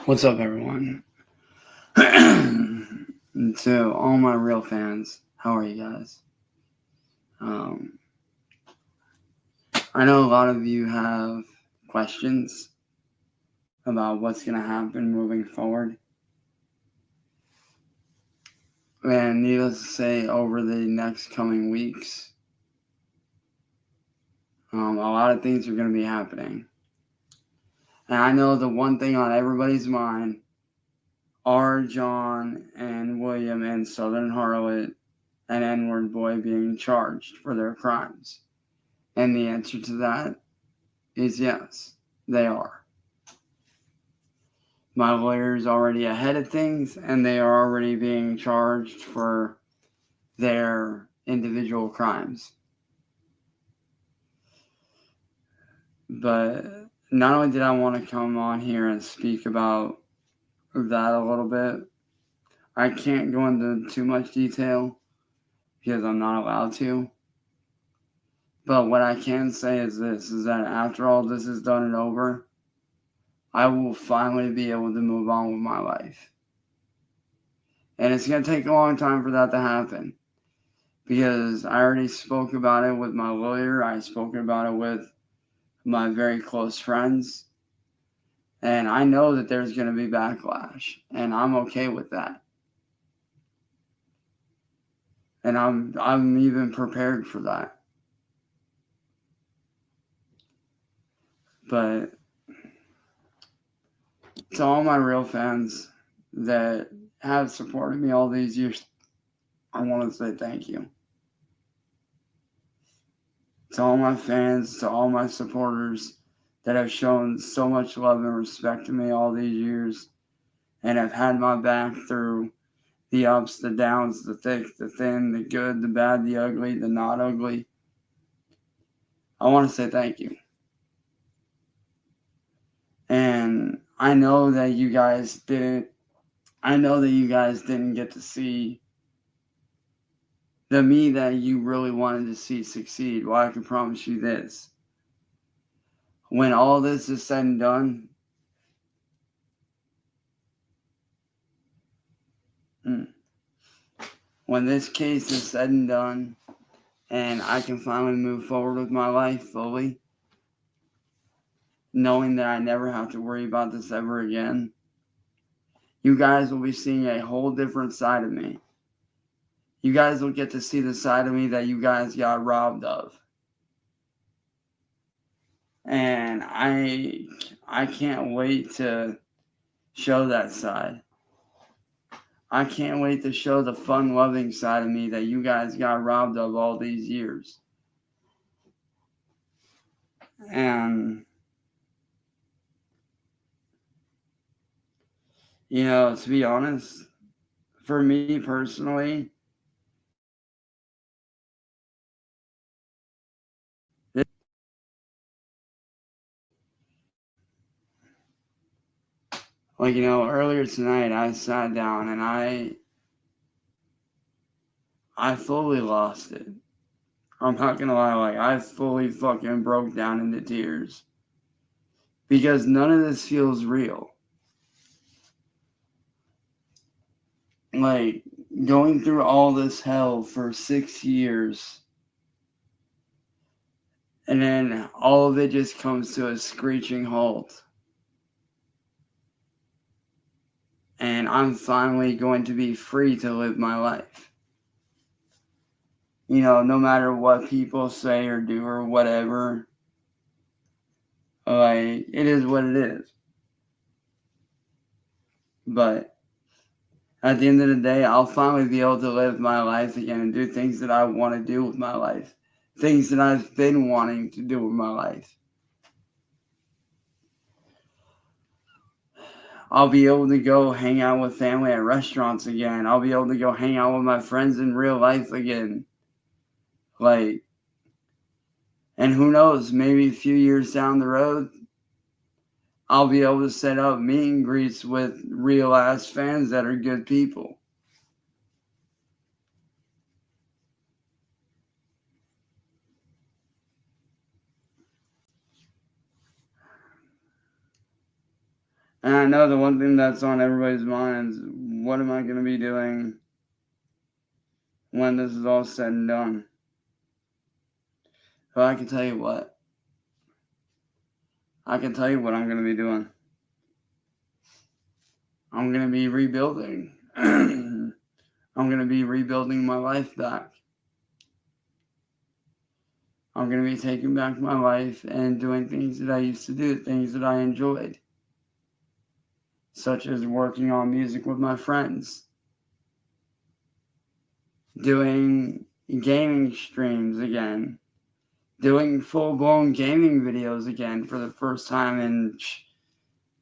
What's up, everyone? To all my real fans, how are you guys? I know a lot of you have questions about what's going to happen moving forward. And needless to say, over the next coming weeks, a lot of things are going to be happening. And I know the one thing on everybody's mind are John and William and Southern Harlot and N-word boy being charged for their crimes. And the answer to that is yes, they are. My lawyer's already ahead of things, and they are already being charged for their individual crimes. But not only did I want to come on here and speak about that a little bit, I can't go into too much detail because I'm not allowed to. But what I can say is this, is that after all this is done and over, I will finally be able to move on with my life. And it's going to take a long time for that to happen. Because I already spoke about it with my lawyer. I spoke about it with my very close friends. And I know that there's going to be backlash. And I'm okay with that. And I'm even prepared for that. But to all my real fans that have supported me all these years, I want to say thank you. To all my fans, to all my supporters that have shown so much love and respect to me all these years and have had my back through the ups, the downs, the thick, the thin, the good, the bad, the ugly, the not ugly. I want to say thank you. And I know that you guys didn't get to see the me that you really wanted to see succeed. Well, I can promise you this. When all this is said and done, when this case is said and done, and I can finally move forward with my life fully, knowing that I never have to worry about this ever again, you guys will be seeing a whole different side of me. You guys will get to see the side of me that you guys got robbed of. And I can't wait to show that side. I can't wait to show the fun-loving side of me that you guys got robbed of all these years. And, to be honest, for me personally, earlier tonight I sat down and I fully lost it. I'm not gonna lie, I fully fucking broke down into tears. Because none of this feels real. Going through all this hell for 6 years, and then all of it just comes to a screeching halt. And I'm finally going to be free to live my life. No matter what people say or do or whatever, it is what it is. But at the end of the day, I'll finally be able to live my life again and do things that I want to do with my life. Things that I've been wanting to do with my life. I'll be able to go hang out with family at restaurants again. I'll be able to go hang out with my friends in real life again. And who knows, maybe a few years down the road, I'll be able to set up meet and greets with real ass fans that are good people. And I know the one thing that's on everybody's mind is, what am I going to be doing when this is all said and done? But I can tell you what. I can tell you what I'm going to be doing. I'm going to be rebuilding. I'm going to be rebuilding my life back. I'm going to be taking back my life and doing things that I used to do, things that I enjoyed, such as working on music with my friends, doing gaming streams again, doing full-blown gaming videos again for the first time in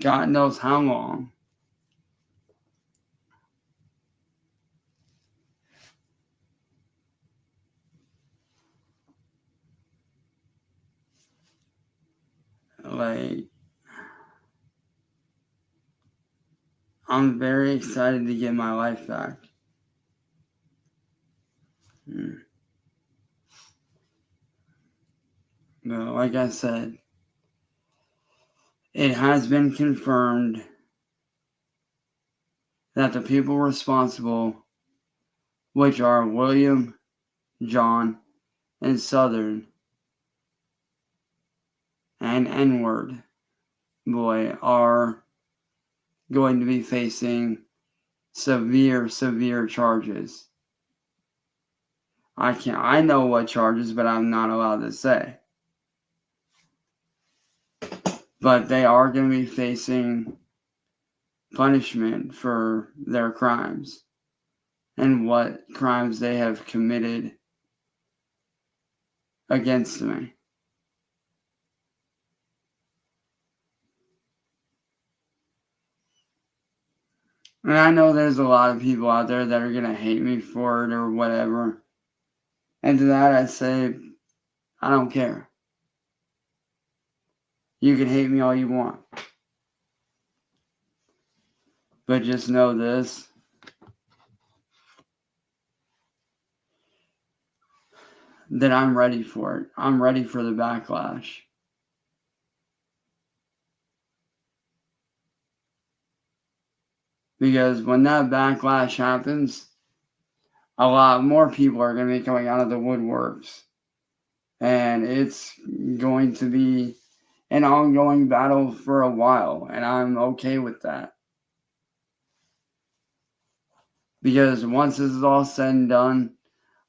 God knows how long. Like, I'm very excited to get my life back. But like I said, it has been confirmed that the people responsible, which are William, John, and Southern, and N-word boy, are going to be facing severe charges. I know what charges, but I'm not allowed to say. But they are going to be facing punishment for their crimes and what crimes they have committed against me. And I know there's a lot of people out there that are going to hate me for it or whatever. And to that I say, I don't care. You can hate me all you want. But just know this. That I'm ready for it. I'm ready for the backlash. Because when that backlash happens, a lot more people are going to be coming out of the woodworks. And it's going to be an ongoing battle for a while. And I'm okay with that. Because once this is all said and done,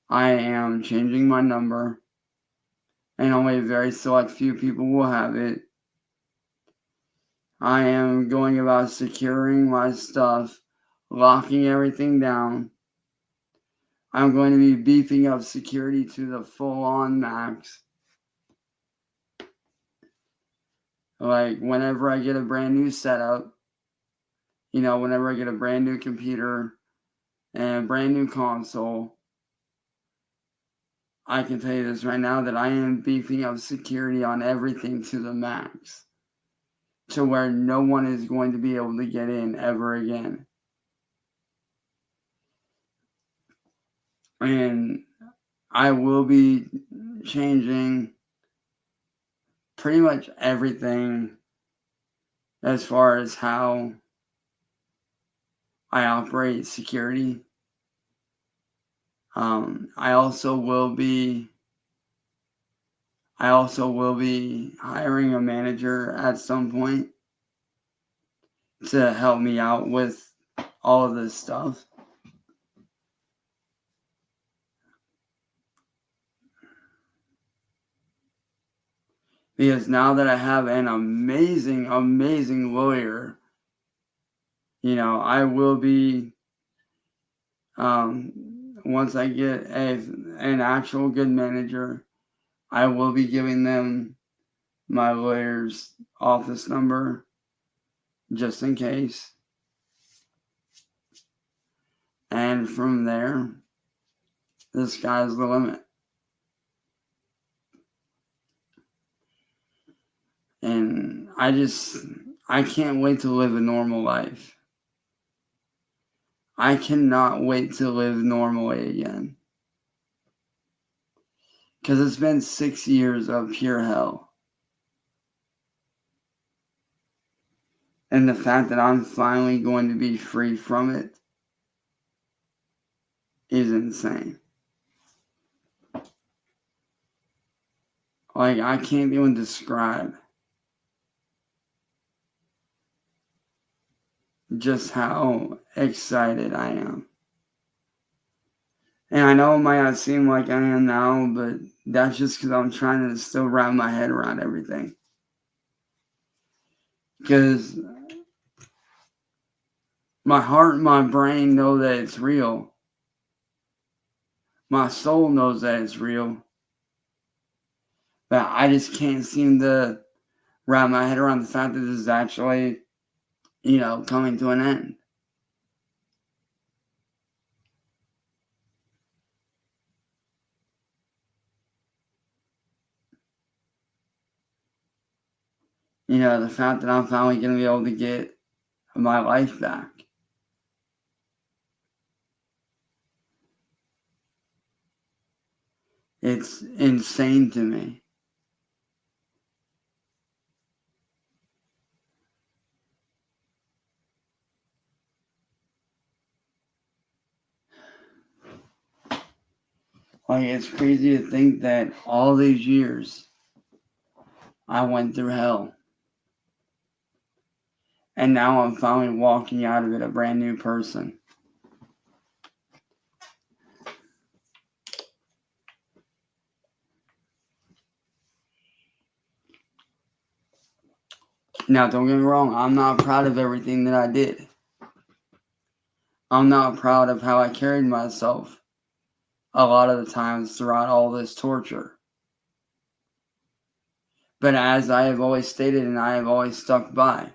I am changing my number. And only a very select few people will have it. I am going about securing my stuff, locking everything down. I'm going to be beefing up security to the full-on max. Like, whenever I get a brand new setup, whenever I get a brand new computer and a brand new console, I can tell you this right now, that I am beefing up security on everything to the max, to where no one is going to be able to get in ever again. And I will be changing pretty much everything as far as how I operate security. I also will be hiring a manager at some point to help me out with all of this stuff. Because now that I have an amazing lawyer, I will be, once I get an actual good manager, I will be giving them my lawyer's office number just in case. And from there, the sky's the limit. And I can't wait to live a normal life. I cannot wait to live normally again. Because it's been 6 years of pure hell. And the fact that I'm finally going to be free from it is insane. Like, I can't even describe just how excited I am. And I know it might not seem like I am now, but that's just because I'm trying to still wrap my head around everything. Because my heart and my brain know that it's real. My soul knows that it's real. But I just can't seem to wrap my head around the fact that this is actually, coming to an end. The fact that I'm finally going to be able to get my life back. It's insane to me. Like, it's crazy to think that all these years I went through hell. And now I'm finally walking out of it a brand new person. Now, don't get me wrong, I'm not proud of everything that I did. I'm not proud of how I carried myself a lot of the times throughout all this torture. But as I have always stated and I have always stuck by,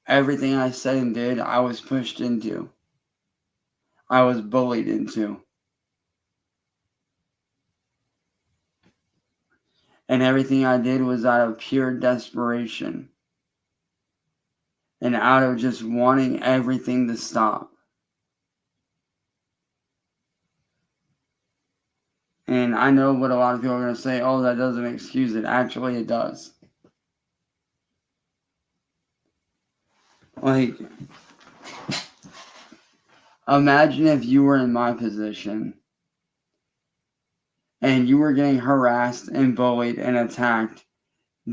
everything I said and did, I was pushed into. I was bullied into. And everything I did was out of pure desperation. And out of just wanting everything to stop. And I know what a lot of people are going to say, oh, that doesn't excuse it. Actually, it does. Like, imagine if you were in my position and you were getting harassed and bullied and attacked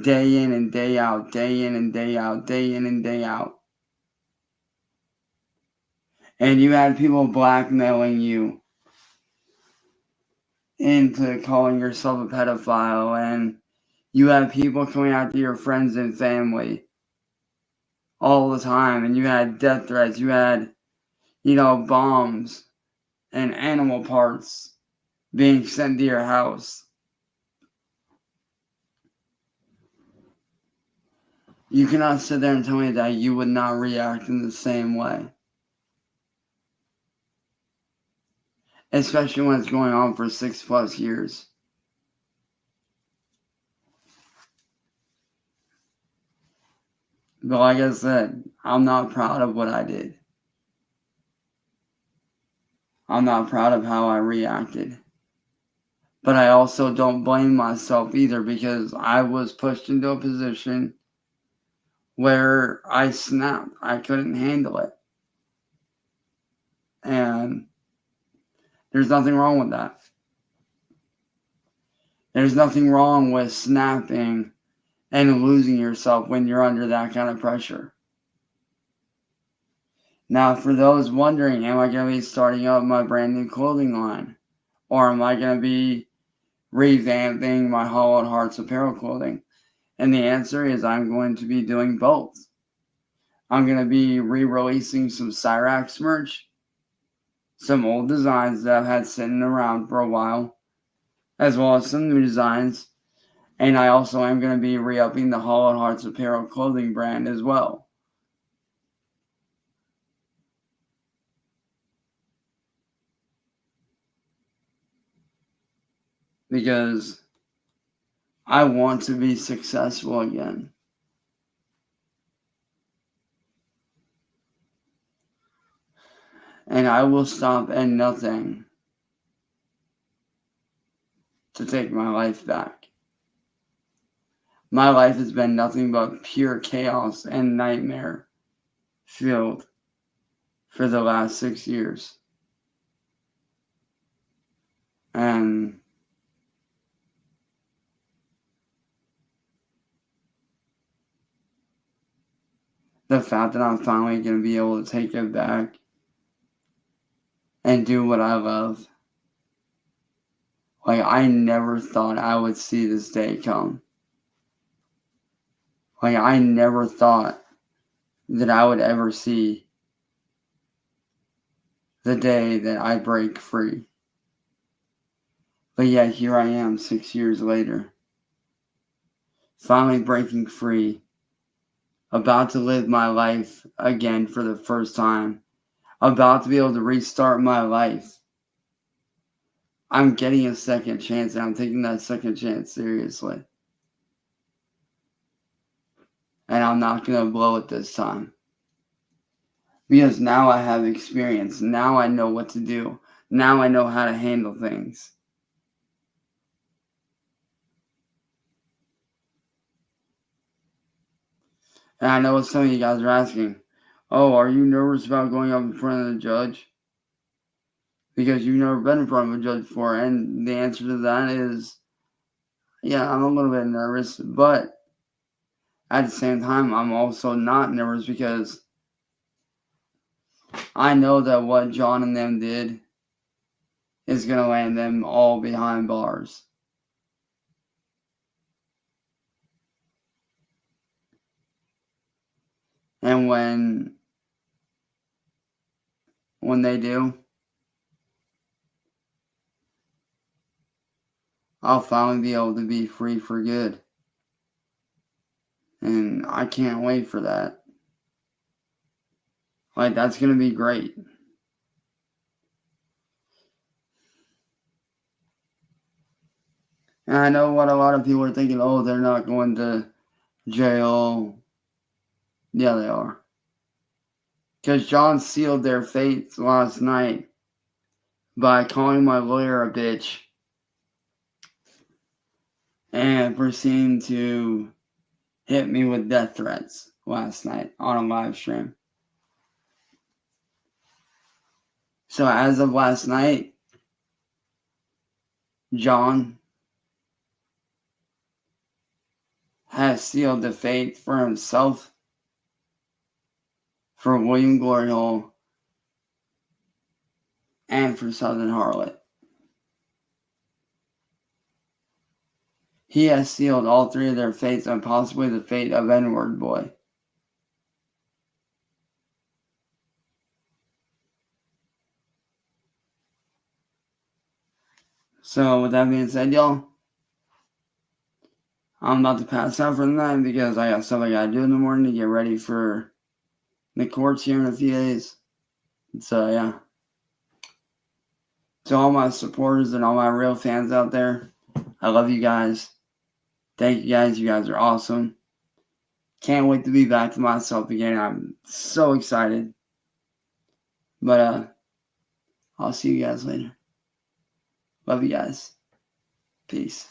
day in and day out, day in and day out, day in and day out. And you had people blackmailing you into calling yourself a pedophile, and you had people coming after your friends and family all the time, and you had death threats, you had, bombs and animal parts being sent to your house. You cannot sit there and tell me that you would not react in the same way. Especially when it's going on for 6+ years. But like I said, I'm not proud of what I did. I'm not proud of how I reacted. But I also don't blame myself either, because I was pushed into a position where I snapped. I couldn't handle it. And there's nothing wrong with that. There's nothing wrong with snapping and losing yourself when you're under that kind of pressure. Now, for those wondering, am I going to be starting up my brand new clothing line? Or am I going to be revamping my Hollowed Hearts apparel clothing? And the answer is I'm going to be doing both. I'm going to be re-releasing some Cyrax merch, some old designs that I've had sitting around for a while, as well as some new designs. And I also am going to be re-upping the Hollowed Hearts apparel clothing brand as well. Because I want to be successful again. And I will stop at nothing to take my life back. My life has been nothing but pure chaos and nightmare filled for the last 6 years. And the fact that I'm finally going to be able to take it back and do what I love. Like, I never thought I would see this day come. Like, I never thought that I would ever see the day that I break free. But yet, here I am 6 years later, finally breaking free, about to live my life again for the first time, about to be able to restart my life. I'm getting a second chance, and I'm taking that second chance seriously. And I'm not going to blow it this time. Because now I have experience. Now I know what to do. Now I know how to handle things. And I know what some of you guys are asking. Oh, are you nervous about going up in front of the judge? Because you've never been in front of a judge before. And the answer to that is, yeah, I'm a little bit nervous. But at the same time, I'm also not nervous because I know that what John and them did is going to land them all behind bars. And when they do, I'll finally be able to be free for good. And I can't wait for that. Like, that's going to be great. And I know what a lot of people are thinking, oh, they're not going to jail. Yeah, they are. Because John sealed their fates last night by calling my lawyer a bitch and proceeding to hit me with death threats last night on a live stream. So as of last night, John has sealed the fate for himself, for William Glory Hole, and for Southern Harlot. He has sealed all three of their fates and possibly the fate of N-Word Boy. So with that being said, y'all, I'm about to pass out for the night because I got stuff I gotta do in the morning to get ready for the courts here in a few days. So yeah. To all my supporters and all my real fans out there, I love you guys. Thank you guys. You guys are awesome. Can't wait to be back to myself again. I'm so excited. But I'll see you guys later. Love you guys. Peace.